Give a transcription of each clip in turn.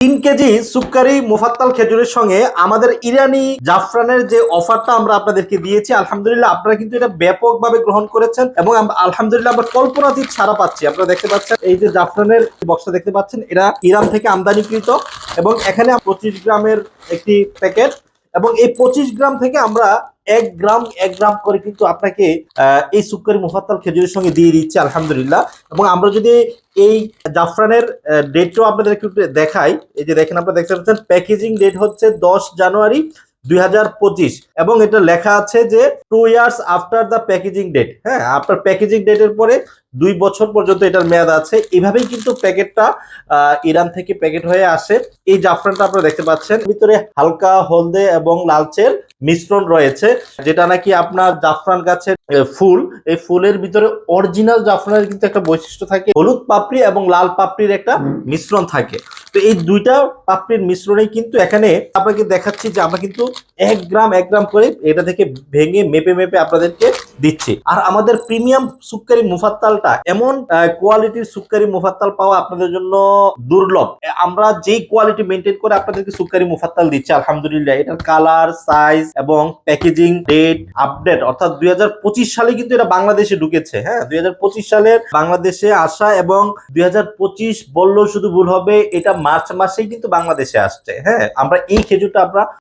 3 KG সুক্কারি মুফাত্তাল খেজুরের সঙ্গে আমাদের ইরানি জাফরানের যে অফারটা আমরা আপনাদেরকে দিয়েছি, আলহামদুলিল্লাহ আপনারা কিন্তু এটা ব্যাপকভাবে গ্রহণ করেছেন এবং আলহামদুলিল্লাহ আমরা কল্পনাতীত সাড়া পাচ্ছি। আপনারা দেখতে পাচ্ছেন এই যে জাফরানের বক্সটা দেখতে পাচ্ছেন, এটা ইরান থেকে আমদানিকৃত এবং এখানে 25 গ্রামের একটি প্যাকেট এবং এই 25 গ্রাম থেকে আমরা 1 গ্রাম করে কিন্তু আপনাকে এই সুক্কারি মুফাত্তাল খেজুরের সঙ্গে দিয়ে দিচ্ছি আলহামদুলিল্লাহ। এবং আমরা যদি এই জাফরানের ডেটটাও আপনাদের একটু দেখাই, এই যে দেখেন আপনারা দেখতে পাচ্ছেন প্যাকেজিং ডেট হচ্ছে 10 জানুয়ারি 2025 এবং এটা লেখা আছে যে 2 years after the packaging date. হ্যাঁ, আপনার প্যাকেজিং ডেটের পরে 2 বছর পর্যন্ত এটার মেয়াদ আছে। এইভাবেই কিন্তু প্যাকেটটা ইরান থেকে প্যাকেট হয়ে আসে। এই জাফরানটা আপনারা দেখতে পাচ্ছেন, ভিতরে হালকা হলদে এবং লালচের মিশ্রণ রয়েছে, যেটা নাকি আপনার জাফরান গাছের ফুল। এই ফুলের ভিতরে অরিজিনাল জাফরানের কিন্তু একটা বৈশিষ্ট্য থাকে, হলুদ পাপড়ি এবং লাল পাপড়ির একটা মিশ্রণ থাকে। তো এই দুইটা পাপড়ির মিশ্রণে কিন্তু এখানে আপনাকে দেখাচ্ছি যে আমরা কিন্তু 1 গ্রাম করে এটা থেকে ভেঙে মেপে মেপে আপনাদেরকে দিচ্ছি। আর আমাদের প্রিমিয়াম সুক্কারি মুফাত্তালটা এমন কোয়ালিটির সুক্কারি মুফাত্তাল পাওয়া আপনাদের জন্য দুর্লভ। আমরা যেই কোয়ালিটি মেনটেন করে আপনাদেরকে সুক্কারি মুফাত্তাল দিচ্ছি আলহামদুলিল্লাহ, এটার কালার, সাইজ এবং প্যাকেজিং ডেট আপডেট অর্থাৎ 2025 সালে কিন্তু এটা বাংলাদেশে ঢুকেছে। হ্যাঁ, 2025 সালের বাংলাদেশে আসা এবং 2025 বললেও শুধু ভুল হবে, এটা মার্চ মাসেই কিন্তু বাংলাদেশে আসছে। হ্যাঁ, আমরা এই খেজুরটা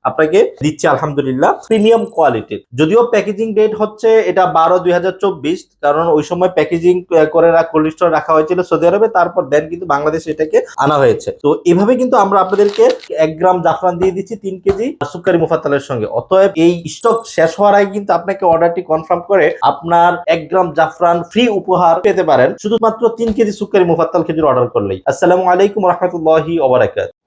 আপনাকে দিচ্ছি আলহামদুলিল্লাহ প্রিমিয়াম কোয়ালিটির। যদিও প্যাকেজিং ডেট হচ্ছে এটা 12/2024, কারণ ওই সময় প্যাকেজিং করে কোল্ড স্টোরে রাখা হয়েছিল সৌদি আরবে, তারপর দেন কিন্তু বাংলাদেশে এটাকে আনা হয়েছে। তো এভাবে কিন্তু আমরা আপনাদেরকে 1 গ্রাম জাফরান দিয়ে দিচ্ছি 3 কেজি সুক্কারি মুফাত্তালের সঙ্গে। অতএব এই স্টক শেষ হওয়ার আগে কিন্তু আপনাকে অর্ডারটি কনফার্ম করে আপনার 1 গ্রাম জাফরান ফ্রি উপহার পেতে পারেন শুধুমাত্র 3 কেজি সুক্কারি মুফাত্তাল খেজুর অর্ডার করলেই। আসসালামু আলাইকুম ওয়া রাহমাতুল্লাহি ওয়া বারাকাতুহু।